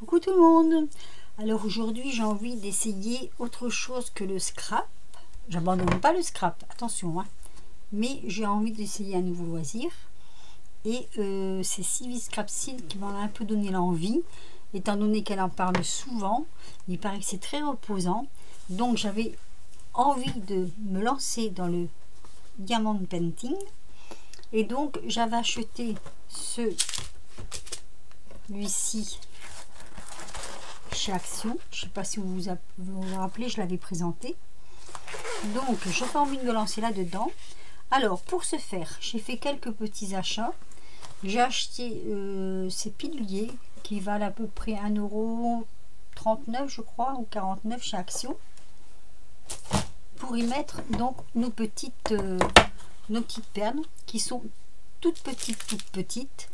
Coucou tout le monde. Alors aujourd'hui j'ai envie d'essayer autre chose que le scrap. J'abandonne pas le scrap, attention, hein. Mais j'ai envie d'essayer un nouveau loisir. Et c'est Civis Scrapsil qui m'en a un peu donné l'envie, étant donné qu'elle en parle souvent. Il paraît que c'est très reposant. Donc j'avais envie de me lancer dans le diamond painting. Et donc j'avais acheté celui-ci chez Action. Je ne sais pas si vous vous rappelez, je l'avais présenté. Donc j'avais envie de me lancer là-dedans. Alors pour ce faire, j'ai fait quelques petits achats. J'ai acheté ces piluliers qui valent à peu près 1,39 € je crois, ou 49 chez Action, pour y mettre donc nos petites perles qui sont toutes petites.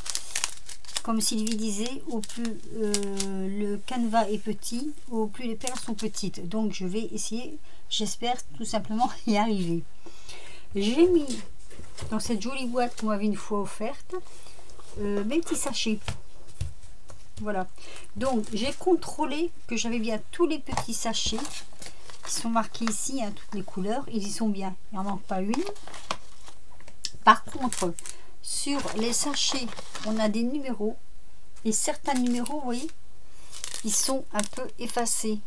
Comme Sylvie disait, au plus le canevas est petit, au plus les perles sont petites. Donc je vais essayer, j'espère tout simplement y arriver. J'ai mis dans cette jolie boîte qu'on m'avait une fois offerte mes petits sachets. Voilà. Donc j'ai contrôlé que j'avais bien tous les petits sachets qui sont marqués ici, hein, toutes les couleurs. Ils y sont bien, il n'en manque pas une. Par contre, sur les sachets, on a des numéros. Et certains numéros, vous voyez, ils sont un peu effacés.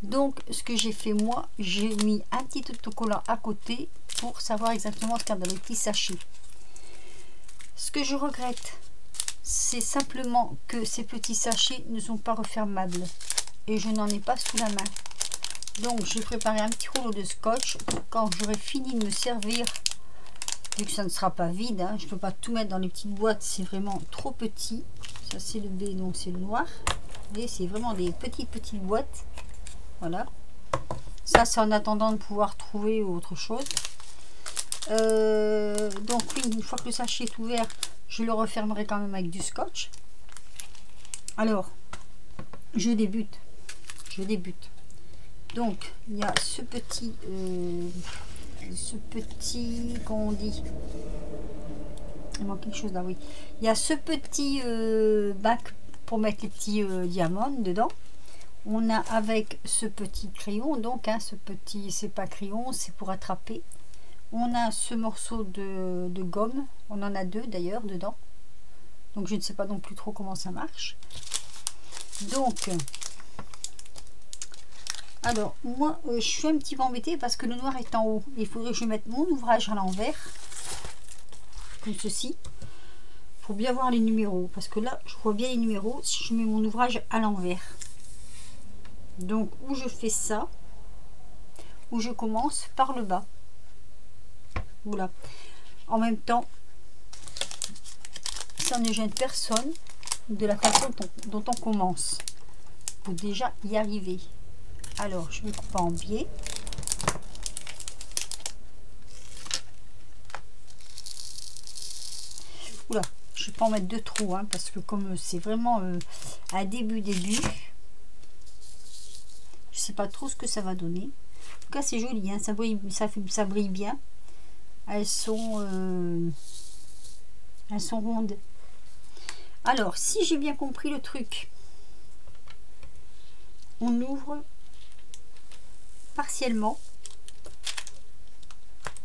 Donc, ce que j'ai fait, moi, j'ai mis un petit autocollant à côté pour savoir exactement ce qu'il y a dans les petits sachets. Ce que je regrette, c'est simplement que ces petits sachets ne sont pas refermables. Et je n'en ai pas sous la main. Donc, j'ai préparé un petit rouleau de scotch pour quand j'aurai fini de me servir. Vu que ça ne sera pas vide, hein, je ne peux pas tout mettre dans les petites boîtes, c'est vraiment trop petit. Ça c'est le B, donc c'est le noir. Vous voyez, c'est vraiment des petites boîtes. Voilà. Ça c'est en attendant de pouvoir trouver autre chose. Donc oui, une fois que le sachet est ouvert, je le refermerai quand même avec du scotch. Alors, je débute. Donc, il y a ce petit... qu'on dit, il manque quelque chose là, oui, il y a ce petit bac pour mettre les petits diamants dedans. On a avec ce petit crayon, donc hein, ce petit, c'est pas crayon, c'est pour attraper. On a ce morceau de gomme, on en a deux d'ailleurs dedans, donc je ne sais pas non plus trop comment ça marche. Donc alors, moi, je suis un petit peu embêtée parce que le noir est en haut. Il faudrait que je mette mon ouvrage à l'envers, comme ceci, pour bien voir les numéros. Parce que là, je vois bien les numéros si je mets mon ouvrage à l'envers. Donc, où je fais ça, où je commence par le bas. Voilà. En même temps, ça ne gêne personne de la façon dont on commence. Il faut déjà y arriver. Alors, je vais couper en biais. Oula, je ne vais pas en mettre de trop, hein, parce que comme c'est vraiment un début, je ne sais pas trop ce que ça va donner. En tout cas, c'est joli, hein, ça brille bien. Elles sont rondes. Alors, si j'ai bien compris le truc, on ouvre partiellement.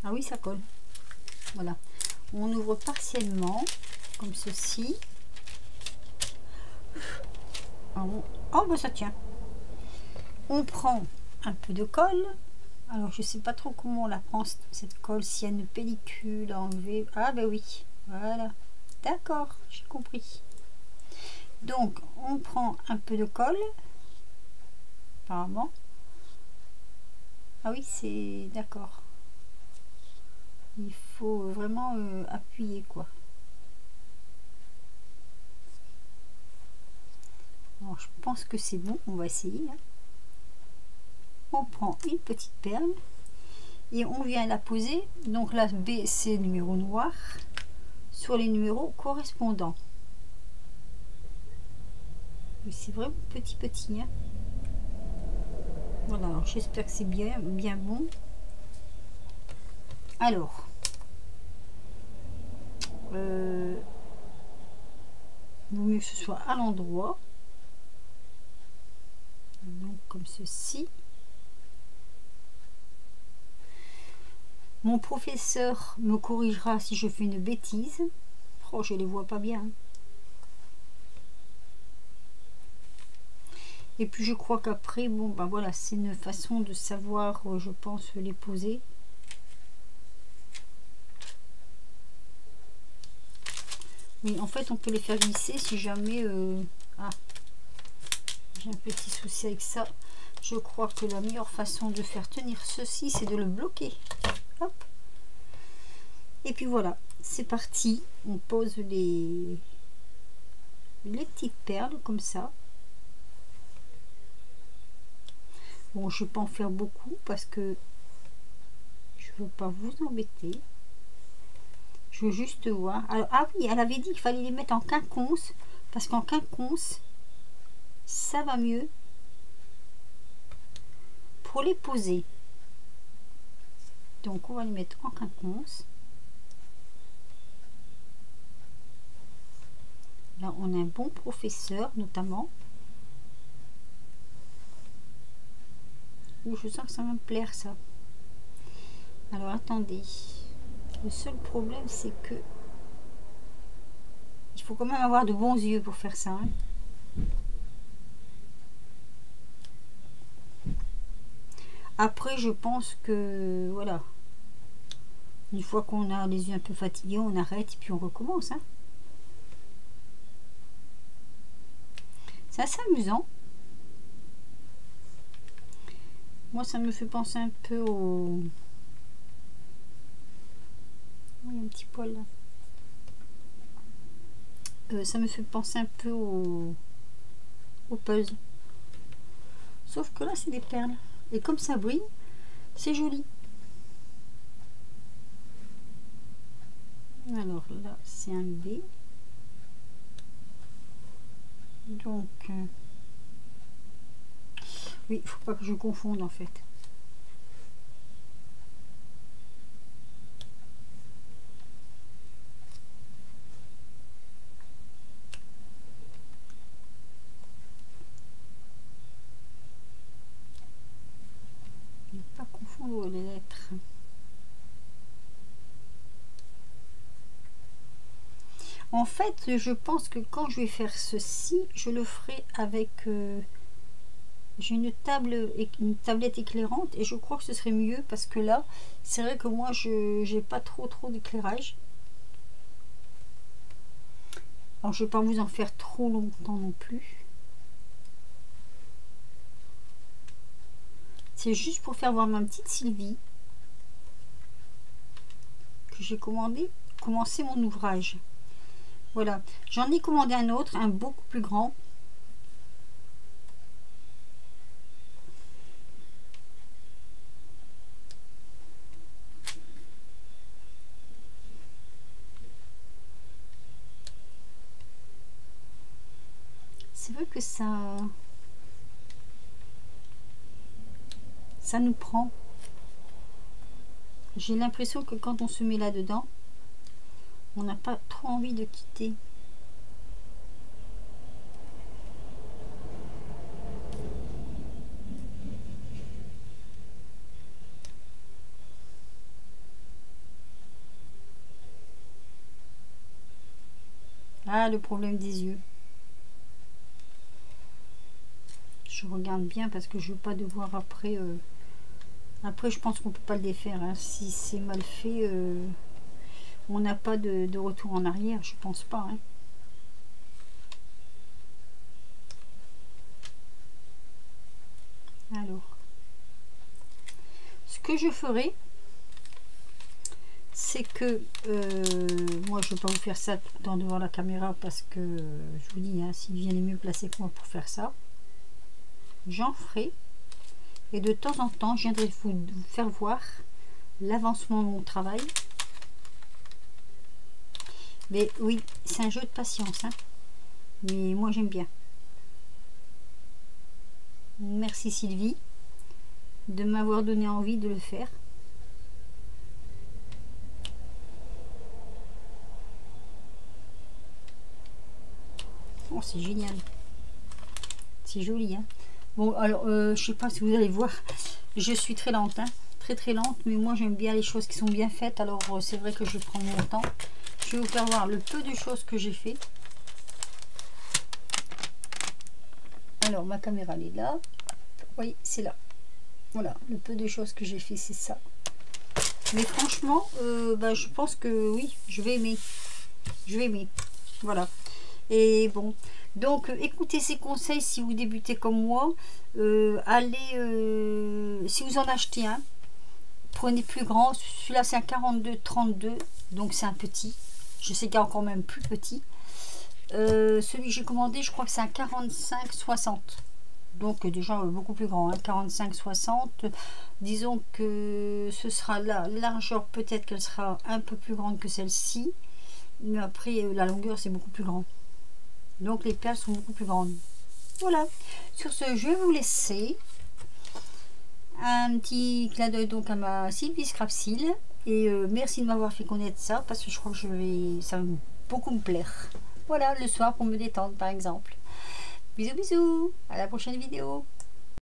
Ah oui, ça colle. Voilà. On ouvre partiellement, comme ceci. Oh, bah ça tient. On prend un peu de colle. Alors, je sais pas trop comment on la prend, cette colle, s'il y a une pellicule à enlever. Ah, bah oui. Voilà. D'accord, j'ai compris. Donc, on prend un peu de colle. Apparemment. Ah oui, c'est d'accord. Il faut vraiment appuyer, quoi. Alors, je pense que c'est bon. On va essayer. Hein. On prend une petite perle et on vient la poser. Donc là, B, c'est numéro noir sur les numéros correspondants. C'est vraiment petit. Hein. Voilà, j'espère que c'est bien bon. Alors, vaut mieux que ce soit à l'endroit. comme ceci. Mon professeur me corrigera si je fais une bêtise. Oh, je les vois pas bien. Et puis je crois qu'après, bon ben voilà, c'est une façon de savoir, je pense, les poser. Oui, en fait, on peut les faire glisser si jamais... Ah, j'ai un petit souci avec ça. Je crois que la meilleure façon de faire tenir ceci, c'est de le bloquer. Hop. Et puis voilà, c'est parti. On pose les petites perles comme ça. Bon, je ne vais pas en faire beaucoup parce que je ne veux pas vous embêter. Je veux juste voir. Alors, ah oui, elle avait dit qu'il fallait les mettre en quinconce parce qu'en quinconce, ça va mieux pour les poser. Donc, on va les mettre en quinconce. Là, on a un bon professeur, notamment. Ouh, je sens que ça va me plaire, ça. Alors, attendez. Le seul problème, c'est que il faut quand même avoir de bons yeux pour faire ça. Hein. Après, je pense que, voilà. Une fois qu'on a les yeux un peu fatigués, on arrête et puis on recommence. Hein. C'est assez amusant. Moi, ça me fait penser un peu au... Il y a un petit poil là. Ça me fait penser un peu au puzzle. Sauf que là, c'est des perles. Et comme ça brille, c'est joli. Alors là, c'est un B. Donc, oui, il faut pas que je confonde en fait. Ne pas confondre les lettres. En fait, je pense que quand je vais faire ceci, je le ferai avec... j'ai une tablette éclairante et je crois que ce serait mieux parce que là, c'est vrai que moi, je n'ai pas trop d'éclairage. Alors, je ne vais pas vous en faire trop longtemps non plus. C'est juste pour faire voir ma petite Sylvie que j'ai commencé mon ouvrage. Voilà, j'en ai commandé un autre, un beaucoup plus grand. C'est vrai que ça nous prend. J'ai l'impression que quand on se met là-dedans, on n'a pas trop envie de quitter. Ah, le problème des yeux. Je regarde bien parce que je veux pas devoir après... Après, je pense qu'on peut pas le défaire. Hein. Si c'est mal fait, on n'a pas de retour en arrière. Je pense pas. Hein. Alors, ce que je ferai, c'est que moi, je ne vais pas vous faire ça tout le temps devant la caméra parce que je vous dis, hein, Sylvie est mieux placée que moi pour faire ça. J'en ferai. Et de temps en temps, je viendrai vous faire voir l'avancement de mon travail. Mais oui, c'est un jeu de patience. Hein. Mais moi, j'aime bien. Merci Sylvie de m'avoir donné envie de le faire. Oh, c'est génial. C'est joli. Hein. Bon, alors, je sais pas si vous allez voir, je suis très lente, hein, très lente, mais moi j'aime bien les choses qui sont bien faites, alors c'est vrai que je vais prendre mon temps. Je vais vous faire voir le peu de choses que j'ai fait. Alors, ma caméra, elle est là. Oui, c'est là. Voilà, le peu de choses que j'ai fait, c'est ça. Mais franchement, bah, je pense que oui, je vais aimer. Je vais aimer. Voilà. Et bon, donc écoutez ces conseils si vous débutez comme moi. Allez, si vous en achetez un, prenez plus grand. Celui-là, c'est un 42-32, donc c'est un petit. Je sais qu'il y a encore même plus petit. Celui que j'ai commandé, je crois que c'est un 45-60. Donc déjà beaucoup plus grand, hein, 45-60. Disons que ce sera la largeur, peut-être qu'elle sera un peu plus grande que celle-ci. Mais après, la longueur, c'est beaucoup plus grand. Donc les perles sont beaucoup plus grandes. Voilà. Sur ce, je vais vous laisser. Un petit clin d'œil donc à ma Sylvie Scrapsil. Et merci de m'avoir fait connaître ça, parce que je crois que ça va beaucoup me plaire. Voilà, le soir pour me détendre par exemple. Bisous bisous, à la prochaine vidéo.